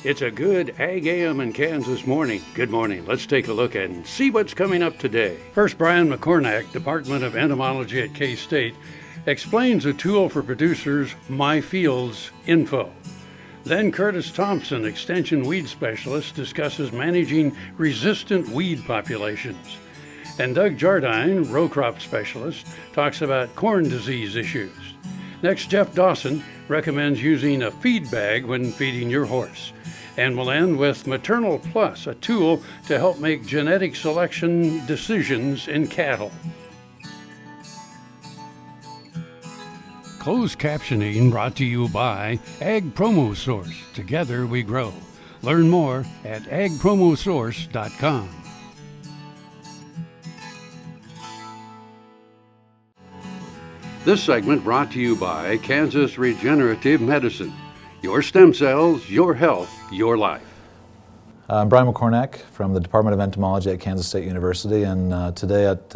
It's a good AGam in Kansas morning. Good morning. Let's take a look and see what's coming up today. First, Brian McCornack, Department of Entomology at K-State, explains a tool for producers, myfields.info. Then Curtis Thompson, Extension Weed Specialist, discusses managing resistant weed populations. And Doug Jardine, Row Crop Specialist, talks about corn disease issues. Next, Geff Dawson recommends using a feed bag when feeding your horse. And we'll end with MaternalPlus, a tool to help make genetic selection decisions in cattle. Closed captioning brought to you by Ag Promo Source. Together we grow. Learn more at agpromosource.com. This segment brought to you by Kansas Regenerative Medicine. Your stem cells, your health, your life. I'm Brian McCornack from the Department of Entomology at Kansas State University, and today at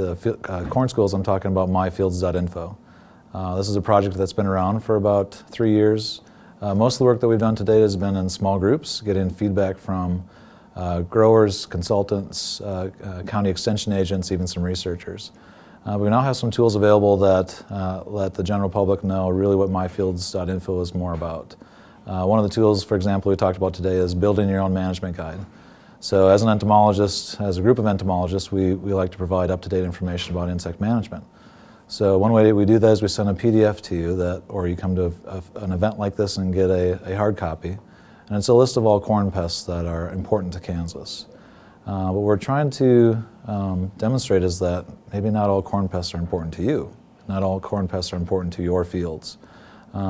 Corn Schools I'm talking about myfields.info. This is a project that's been around for about 3 years. Most of the work that we've done to date has been in small groups, getting feedback from growers, consultants, county extension agents, even some researchers. We now have some tools available that let the general public know really what myfields.info is more about. One of the tools, for example, we talked about today is building your own management guide. So as an entomologist, as a group of entomologists, we like to provide up-to-date information about insect management. So one way that we do that is we send a PDF to you, or you come to an event like this and get a hard copy. And it's a list of all corn pests that are important to Kansas. What we're trying to demonstrate is that maybe not all corn pests are important to you. Not all corn pests are important to your fields.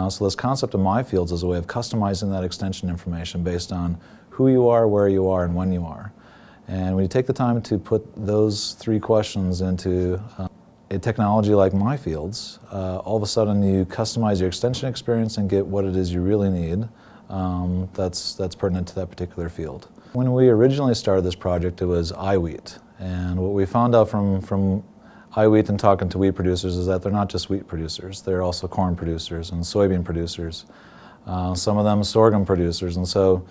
So this concept of myfields is a way of customizing that extension information based on who you are, where you are, and when you are. And when you take the time to put those three questions into a technology like myfields, all of a sudden you customize your extension experience and get what it is you really need that's pertinent to that particular field. When we originally started this project, it was iWheat. And what we found out from iWheat and talking to wheat producers is that they're not just wheat producers, they're also corn producers and soybean producers, some of them sorghum producers. And so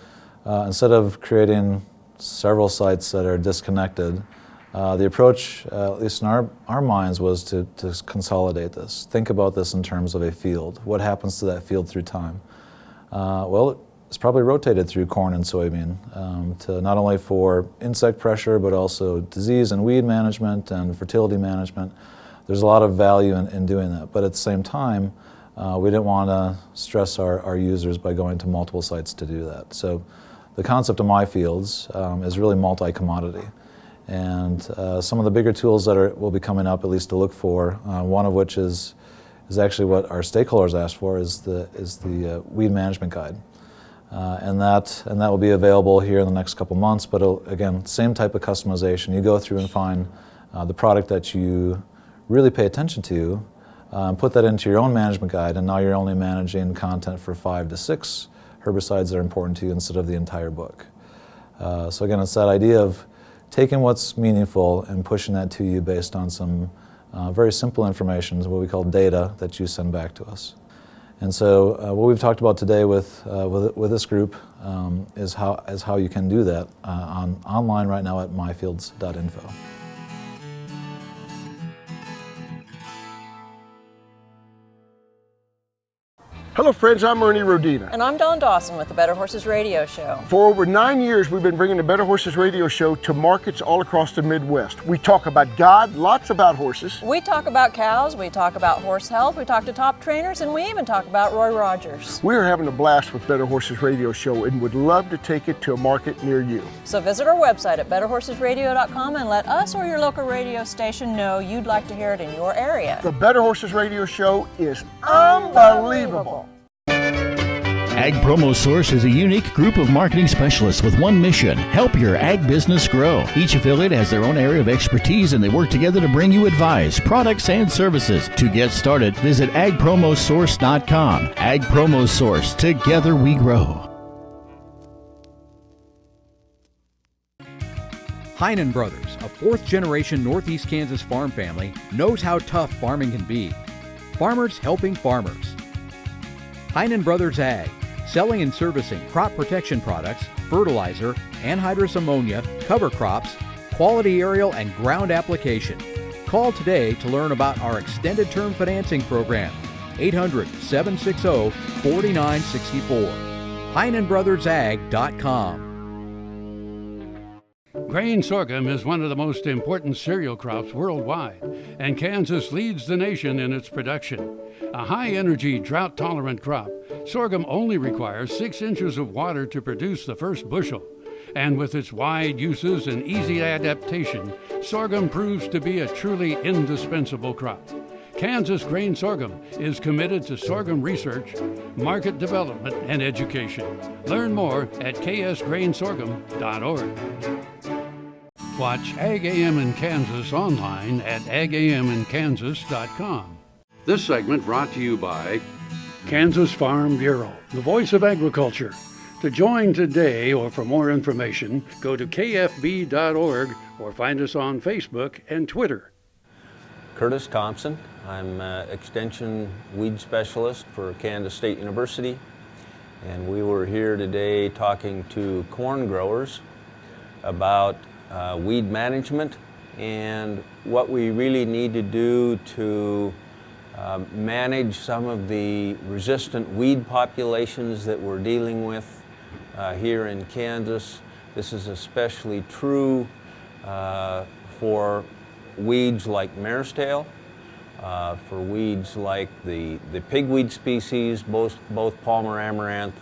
instead of creating several sites that are disconnected, the approach, at least in our minds, was to consolidate this. Think about this in terms of a field. What happens to that field through time? Well, it's probably rotated through corn and soybean to not only for insect pressure, but also disease and weed management and fertility management. There's a lot of value in doing that. But at the same time, we didn't want to stress our users by going to multiple sites to do that. So the concept of myfields is really multi-commodity. And some of the bigger tools that will be coming up, at least to look for, one of which is actually what our stakeholders asked for, is the weed management guide. And that will be available here in the next couple months, but again, same type of customization. You go through and find the product that you really pay attention to, put that into your own management guide, and now you're only managing content for 5 to 6 herbicides that are important to you instead of the entire book. So again, it's that idea of taking what's meaningful and pushing that to you based on some very simple information, what we call data, that you send back to us. And so what we've talked about today with this group is how you can do that online right now at myfields.info. Hello friends, I'm Ernie Rodina. And I'm Dawn Dawson with the Better Horses Radio Show. For over 9 years, we've been bringing the Better Horses Radio Show to markets all across the Midwest. We talk about God, lots about horses. We talk about cows, we talk about horse health, we talk to top trainers, and we even talk about Roy Rogers. We are having a blast with Better Horses Radio Show and would love to take it to a market near you. So visit our website at betterhorsesradio.com and let us or your local radio station know you'd like to hear it in your area. The Better Horses Radio Show is unbelievable. Ag Promo Source is a unique group of marketing specialists with one mission: help your ag business grow. Each affiliate has their own area of expertise, and they work together to bring you advice, products, and services. To get started, visit agpromosource.com. Ag Promo Source. Together we grow. Heinen Brothers, a fourth-generation Northeast Kansas farm family, knows how tough farming can be. Farmers helping farmers. Heinen Brothers Ag, selling and servicing crop protection products, fertilizer, anhydrous ammonia, cover crops, quality aerial and ground application. Call today to learn about our extended term financing program. 800-760-4964. HeinenBrothersAg.com. Grain sorghum is one of the most important cereal crops worldwide, and Kansas leads the nation in its production. A high-energy, drought-tolerant crop, sorghum only requires 6 inches of water to produce the first bushel. And with its wide uses and easy adaptation, sorghum proves to be a truly indispensable crop. Kansas Grain Sorghum is committed to sorghum research, market development, and education. Learn more at ksgrainsorghum.org. Watch AGam in Kansas online at agaminkansas.com. This segment brought to you by Kansas Farm Bureau, the voice of agriculture. To join today or for more information, go to kfb.org or find us on Facebook and Twitter. Curtis Thompson. I'm Extension Weed Specialist for Kansas State University, and we were here today talking to corn growers about weed management and what we really need to do to manage some of the resistant weed populations that we're dealing with here in Kansas. This is especially true for weeds like mare's tail, for weeds like the pigweed species, both Palmer amaranth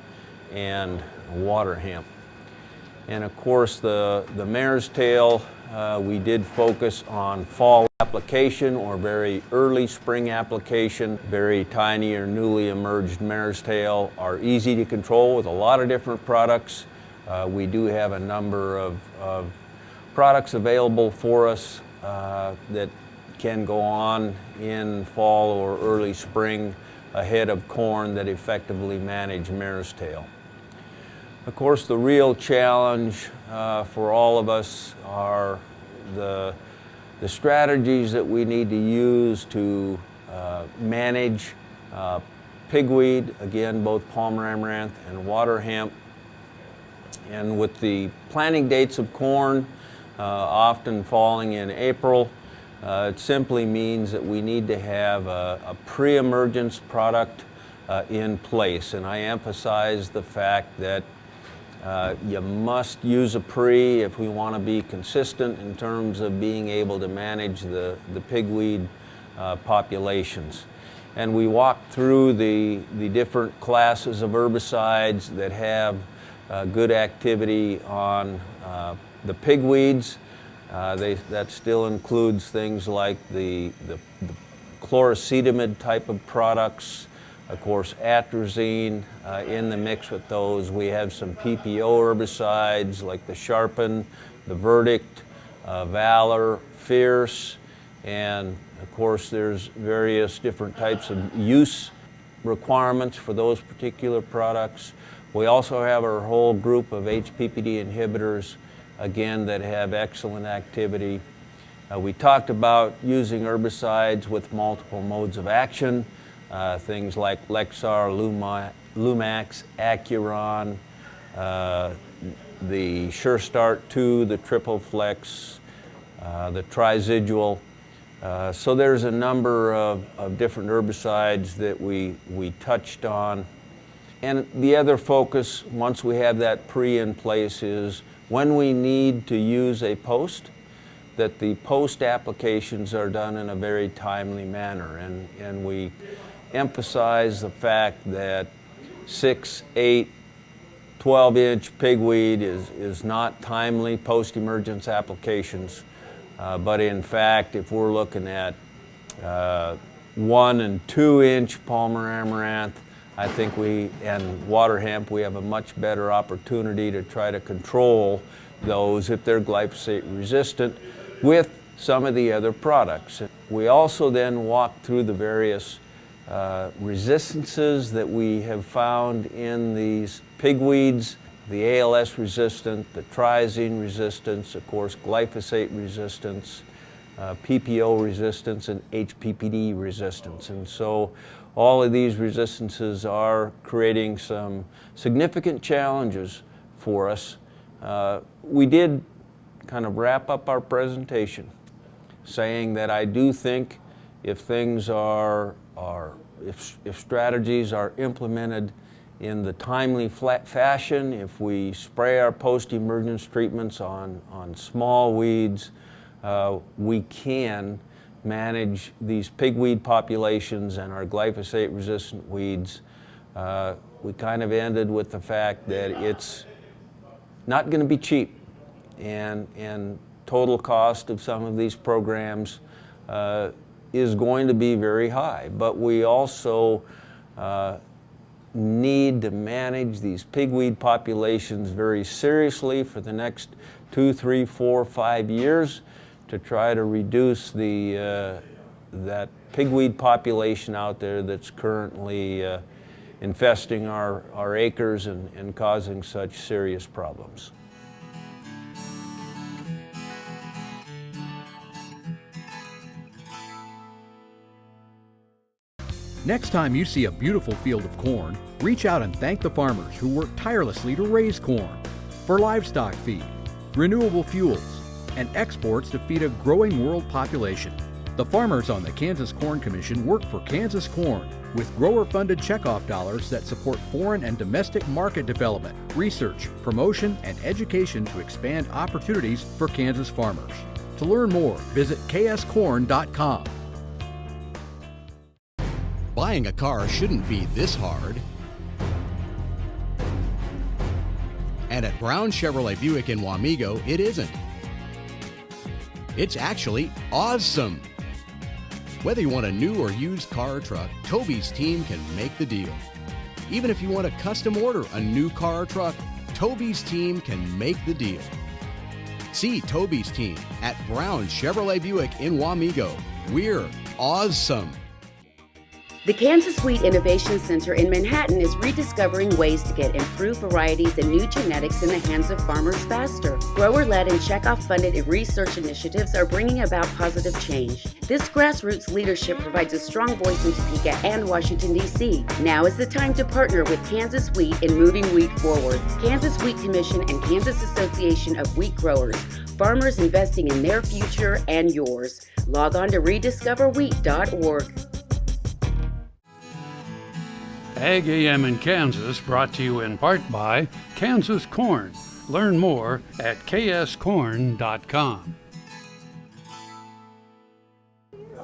and water hemp. And of course the mare's tail, we did focus on fall application or very early spring application. Very tiny or newly emerged mare's tail are easy to control with a lot of different products. We do have a number of products available for us that can go on in fall or early spring ahead of corn that effectively manage mare's tail. Of course, the real challenge for all of us are the strategies that we need to use to manage pigweed, again, both Palmer amaranth and water hemp. And with the planting dates of corn often falling in April, it simply means that we need to have a pre-emergence product in place. And I emphasize the fact that you must use a pre if we want to be consistent in terms of being able to manage the pigweed populations. And we walked through the different classes of herbicides that have good activity on the pigweeds. That still includes things like the chlorocetamide type of products, of course atrazine in the mix with those. We have some PPO herbicides like the Sharpen, the Verdict, Valor, Fierce, and of course there's various different types of use requirements for those particular products. We also have our whole group of HPPD inhibitors, again, that have excellent activity. We talked about using herbicides with multiple modes of action, things like Lexar, Lumax, Acuron, the Sure Start 2, the Triple Flex, the Trizidual. So there's a number of different herbicides that we touched on. And the other focus, once we have that pre in place, is when we need to use a post, that the post applications are done in a very timely manner. And we emphasize the fact that 6, 8, 12-inch pigweed is not timely post-emergence applications. But in fact, if we're looking at 1 and 2-inch Palmer amaranth, I think and water hemp, we have a much better opportunity to try to control those if they're glyphosate resistant with some of the other products. We also then walk through the various resistances that we have found in these pigweeds, the ALS resistant, the triazine resistance, of course glyphosate resistance, PPO resistance and HPPD resistance. And so all of these resistances are creating some significant challenges for us. We did kind of wrap up our presentation saying that I do think if things if strategies are implemented in the timely fashion, if we spray our post-emergence treatments on small weeds, we can manage these pigweed populations and our glyphosate-resistant weeds. We kind of ended with the fact that it's not going to be cheap, and total cost of some of these programs is going to be very high. But we also need to manage these pigweed populations very seriously for the next 2, 3, 4, 5 years to try to reduce that pigweed population out there that's currently infesting our acres and causing such serious problems. Next time you see a beautiful field of corn, reach out and thank the farmers who work tirelessly to raise corn for livestock feed, renewable fuels, and exports to feed a growing world population. The farmers on the Kansas Corn Commission work for Kansas Corn with grower-funded checkoff dollars that support foreign and domestic market development, research, promotion, and education to expand opportunities for Kansas farmers. To learn more, visit kscorn.com. Buying a car shouldn't be this hard. And at Brown Chevrolet Buick in Wamego, it isn't. It's actually awesome. Whether you want a new or used car or truck, Toby's team can make the deal. Even if you want to custom order a new car or truck, Toby's team can make the deal. See Toby's team at Brown Chevrolet Buick in Wamego. We're awesome. The Kansas Wheat Innovation Center in Manhattan is rediscovering ways to get improved varieties and new genetics in the hands of farmers faster. Grower-led and checkoff-funded research initiatives are bringing about positive change. This grassroots leadership provides a strong voice in Topeka and Washington, D.C. Now is the time to partner with Kansas Wheat in moving wheat forward. Kansas Wheat Commission and Kansas Association of Wheat Growers. Farmers investing in their future and yours. Log on to rediscoverwheat.org. AGam in Kansas, brought to you in part by Kansas Corn. Learn more at kscorn.com.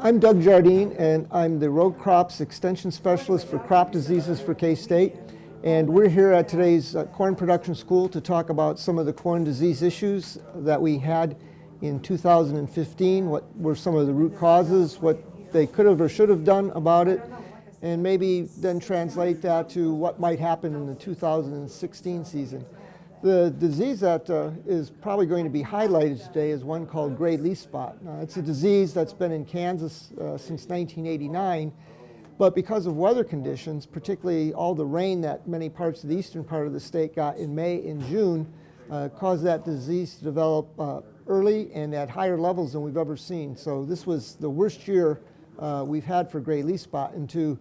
I'm Doug Jardine, and I'm the row crops extension specialist for crop diseases for K-State. And we're here at today's corn production school to talk about some of the corn disease issues that we had in 2015, what were some of the root causes, what they could have or should have done about it, and maybe then translate that to what might happen in the 2016 season. The disease that is probably going to be highlighted today is one called gray leaf spot. It's a disease that's been in Kansas since 1989, but because of weather conditions, particularly all the rain that many parts of the eastern part of the state got in May and June, caused that disease to develop early and at higher levels than we've ever seen. So this was the worst year we've had for gray leaf spot. And to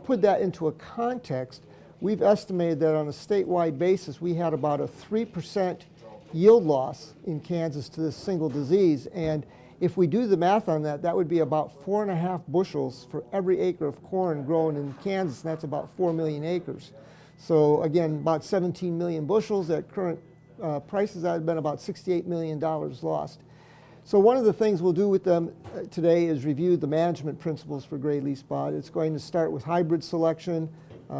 put that into a context, we've estimated that on a statewide basis we had about a 3% yield loss in Kansas to this single disease. And if we do the math on that, that would be about 4.5 bushels for every acre of corn grown in Kansas, and that's about 4 million acres. So again, about 17 million bushels at current prices. That would have been about $68 million lost. So one of the things we'll do with them today is review the management principles for gray leaf spot. It's going to start with hybrid selection.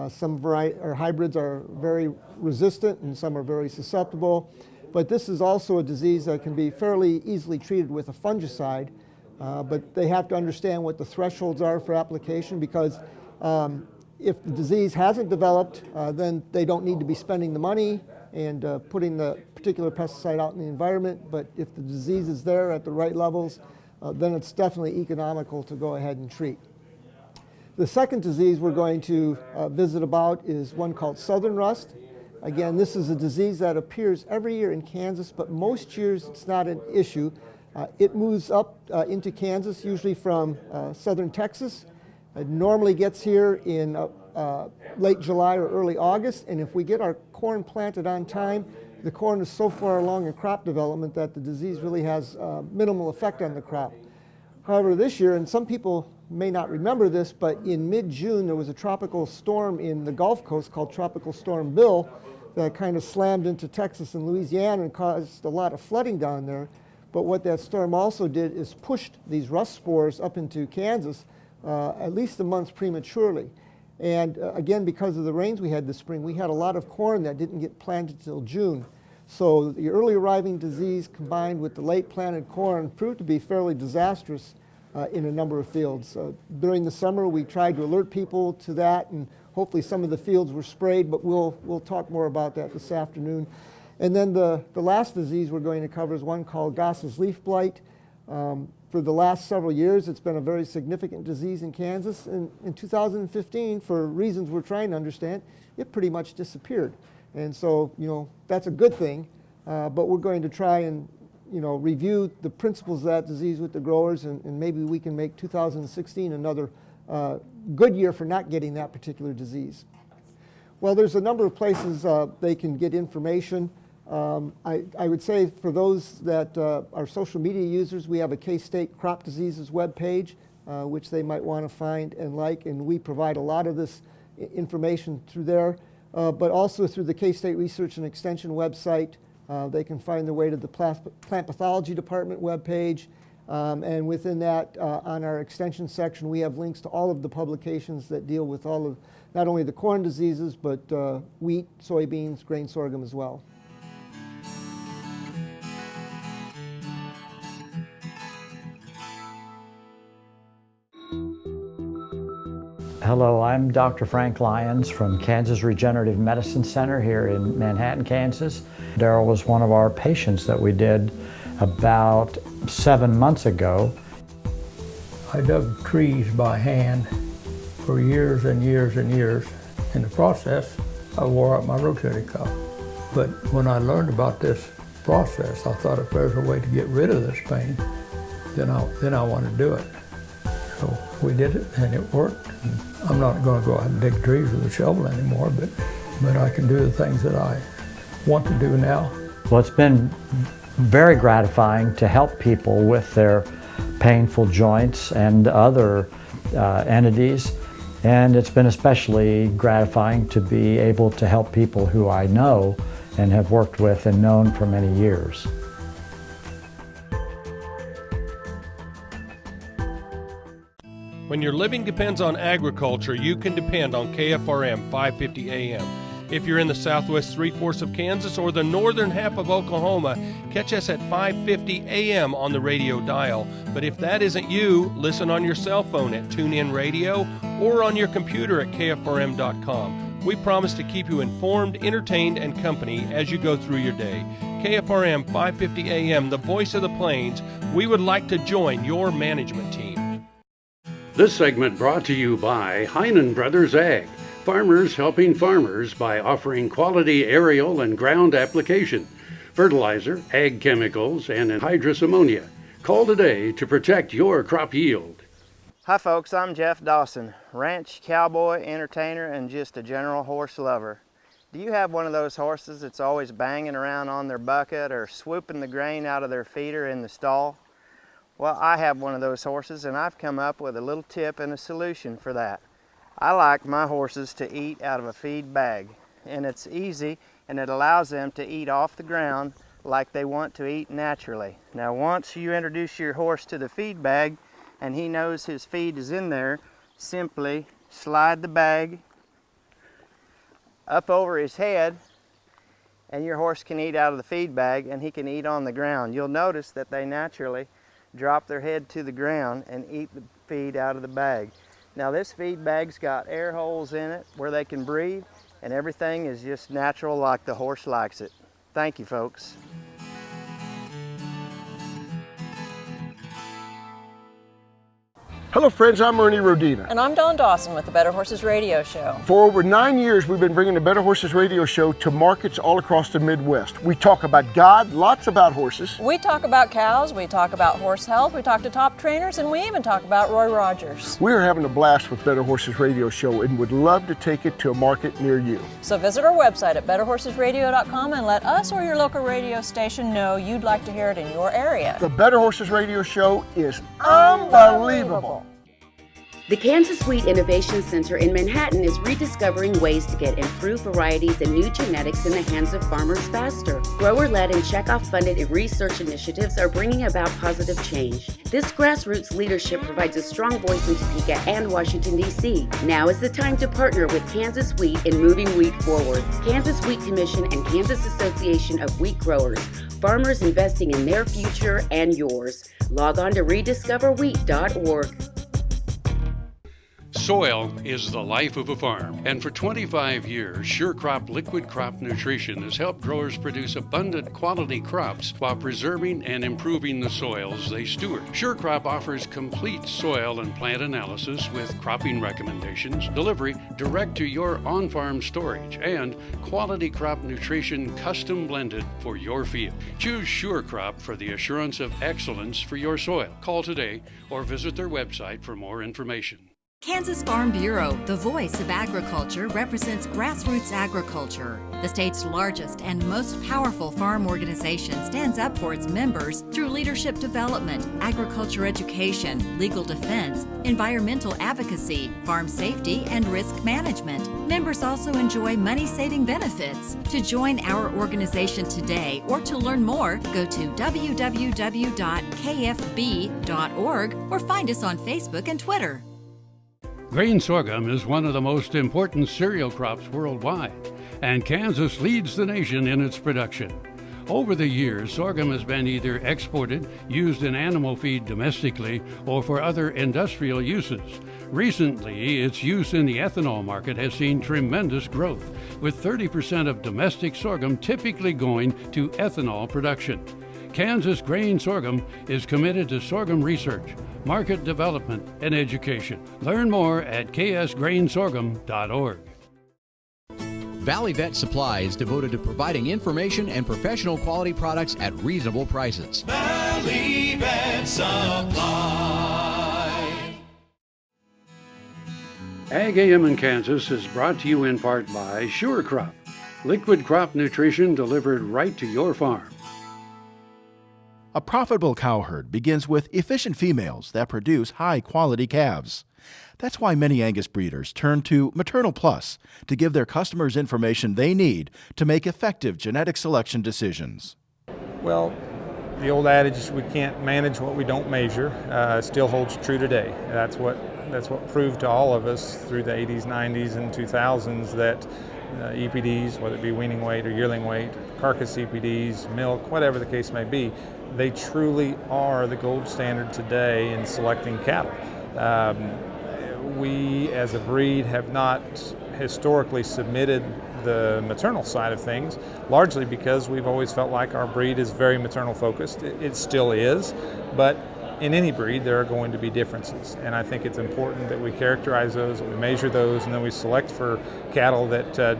Some hybrids are very resistant and some are very susceptible. But this is also a disease that can be fairly easily treated with a fungicide. But they have to understand what the thresholds are for application, because if the disease hasn't developed, then they don't need to be spending the money and putting the particular pesticide out in the environment. But if the disease is there at the right levels, then it's definitely economical to go ahead and treat. The second disease we're going to visit about is one called southern rust. Again, this is a disease that appears every year in Kansas, but most years it's not an issue. It moves up into Kansas, usually from southern Texas. It normally gets here in late July or early August, and if we get our corn planted on time, the corn is so far along in crop development that the disease really has minimal effect on the crop. However, this year, and some people may not remember this, but in mid-June there was a tropical storm in the Gulf Coast called Tropical Storm Bill that kind of slammed into Texas and Louisiana and caused a lot of flooding down there. But what that storm also did is pushed these rust spores up into Kansas at least a month prematurely. And again, because of the rains we had this spring, we had a lot of corn that didn't get planted till June. So the early arriving disease combined with the late planted corn proved to be fairly disastrous in a number of fields. During the summer, we tried to alert people to that, and hopefully some of the fields were sprayed, but we'll talk more about that this afternoon. And then the last disease we're going to cover is one called Goss's leaf blight. For the last several years, it's been a very significant disease in Kansas. And in 2015, for reasons we're trying to understand, it pretty much disappeared. And so, that's a good thing. But we're going to try and, review the principles of that disease with the growers, and maybe we can make 2016 another good year for not getting that particular disease. Well, there's a number of places they can get information. I would say for those that are social media users, we have a K-State Crop Diseases webpage, which they might want to find and like, and we provide a lot of this information through there, but also through the K-State Research and Extension website. They can find their way to the Plant Pathology Department webpage, and within that, on our extension section, we have links to all of the publications that deal with all of, not only the corn diseases, but wheat, soybeans, grain sorghum as well. Hello, I'm Dr. Frank Lyons from Kansas Regenerative Medicine Center here in Manhattan, Kansas. Daryl was one of our patients that we did about 7 months ago. I dug trees by hand for years and years and years. In the process, I wore out my rotating cuff. But when I learned about this process, I thought if there's a way to get rid of this pain, then I want to do it. So we did it, and it worked. And I'm not going to go out and dig trees with a shovel anymore, but I can do the things that I want to do now. Well, it's been very gratifying to help people with their painful joints and other entities, and it's been especially gratifying to be able to help people who I know and have worked with and known for many years. When your living depends on agriculture, you can depend on KFRM 550 AM. If you're in the southwest three-fourths of Kansas or the northern half of Oklahoma, catch us at 550 AM on the radio dial. But if that isn't you, listen on your cell phone at TuneIn Radio or on your computer at KFRM.com. We promise to keep you informed, entertained, and company as you go through your day. KFRM 550 AM, the voice of the plains. We would like to join your management team. This segment brought to you by Heinen Brothers Ag, farmers helping farmers by offering quality aerial and ground application, fertilizer, ag chemicals, and anhydrous ammonia. Call today to protect your crop yield. Hi folks, I'm Geff Dawson, ranch cowboy, entertainer, and just a general horse lover. Do you have one of those horses that's always banging around on their bucket or swooping the grain out of their feeder in the stall? Well, I have one of those horses, and I've come up with a little tip and a solution for that. I like my horses to eat out of a feed bag, and it's easy, and it allows them to eat off the ground like they want to eat naturally. Now, once you introduce your horse to the feed bag, and he knows his feed is in there, simply slide the bag up over his head, and your horse can eat out of the feed bag, and he can eat on the ground. You'll notice that they naturally drop their head to the ground and eat the feed out of the bag. Now this feed bag's got air holes in it where they can breathe, and everything is just natural like the horse likes it. Thank you, folks. Hello friends, I'm Ernie Rodina. And I'm Dawn Dawson with the Better Horses Radio Show. For over 9 years, we've been bringing the Better Horses Radio Show to markets all across the Midwest. We talk about God, lots about horses. We talk about cows, we talk about horse health, we talk to top trainers, and we even talk about Roy Rogers. We're having a blast with Better Horses Radio Show and would love to take it to a market near you. So visit our website at betterhorsesradio.com and let us or your local radio station know you'd like to hear it in your area. The Better Horses Radio Show is unbelievable. The Kansas Wheat Innovation Center in Manhattan is rediscovering ways to get improved varieties and new genetics in the hands of farmers faster. Grower-led and checkoff-funded research initiatives are bringing about positive change. This grassroots leadership provides a strong voice in Topeka and Washington, D.C. Now is the time to partner with Kansas Wheat in moving wheat forward. Kansas Wheat Commission and Kansas Association of Wheat Growers. Farmers investing in their future and yours. Log on to rediscoverwheat.org. Soil is the life of a farm, and for 25 years, SureCrop Liquid Crop Nutrition has helped growers produce abundant quality crops while preserving and improving the soils they steward. SureCrop offers complete soil and plant analysis with cropping recommendations, delivery direct to your on-farm storage, and quality crop nutrition custom blended for your field. Choose SureCrop for the assurance of excellence for your soil. Call today or visit their website for more information. Kansas Farm Bureau, the voice of agriculture, represents grassroots agriculture. The state's largest and most powerful farm organization stands up for its members through leadership development, agriculture education, legal defense, environmental advocacy, farm safety, and risk management. Members also enjoy money-saving benefits. To join our organization today or to learn more, go to www.kfb.org or find us on Facebook and Twitter. Grain sorghum is one of the most important cereal crops worldwide, and Kansas leads the nation in its production. Over the years, sorghum has been either exported, used in animal feed domestically, or for other industrial uses. Recently, its use in the ethanol market has seen tremendous growth, with 30% of domestic sorghum typically going to ethanol production. Kansas Grain Sorghum is committed to sorghum research, market development, and education. Learn more at ksgrainsorghum.org. Valley Vet Supply is devoted to providing information and professional quality products at reasonable prices. Valley Vet Supply. AGam in Kansas is brought to you in part by SureCrop, liquid crop nutrition delivered right to your farm. A profitable cow herd begins with efficient females that produce high-quality calves. That's why many Angus breeders turn to MaternalPlus to give their customers information they need to make effective genetic selection decisions. Well, the old adage, we can't manage what we don't measure, still holds true today. That's what proved to all of us through the 80s, 90s, and 2000s that EPDs, whether it be weaning weight or yearling weight, carcass EPDs, milk, whatever the case may be, they truly are the gold standard today in selecting cattle. We as a breed have not historically submitted the maternal side of things, largely because we've always felt like our breed is very maternal focused. It still is, but in any breed there are going to be differences, and I think it's important that we characterize those, we measure those, and then we select for cattle that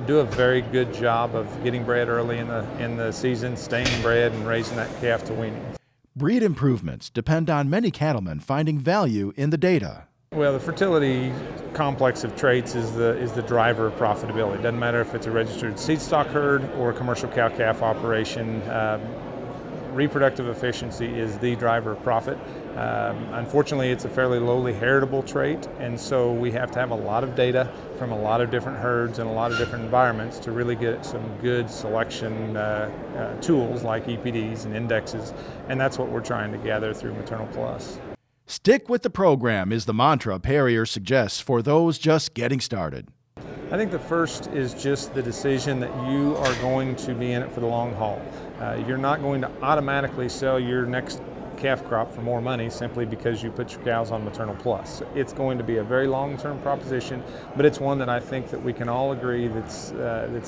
do a very good job of getting bred early in the season, staying bred, and raising that calf to weaning. Breed improvements depend on many cattlemen finding value in the data. Well, the fertility complex of traits is the driver of profitability. It doesn't matter if it's a registered seed stock herd or a commercial cow-calf operation. Reproductive efficiency is the driver of profit. Unfortunately, it's a fairly lowly heritable trait, and so we have to have a lot of data from a lot of different herds and a lot of different environments to really get some good selection tools like EPDs and indexes, and that's what we're trying to gather through MaternalPlus. Stick with the program is the mantra Perrier suggests for those just getting started. I think the first is just the decision that you are going to be in it for the long haul. You're not going to automatically sell your next calf crop for more money simply because you put your cows on MaternalPlus. It's going to be a very long-term proposition, but it's one that I think that we can all agree that's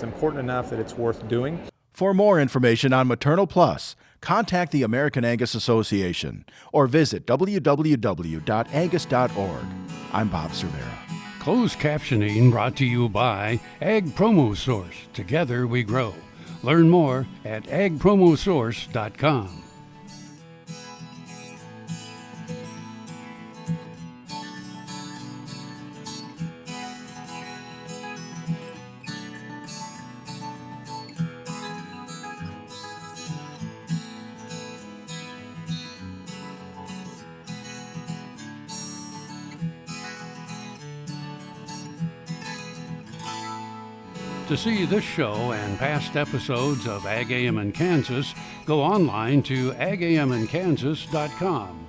important enough that it's worth doing. For more information on Maternal Plus, contact the American Angus Association or visit www.angus.org. I'm Bob Cervera. Closed captioning brought to you by Ag Promo Source. Together we grow. Learn more at agpromosource.com. To see this show and past episodes of AGam in Kansas, go online to agaminkansas.com.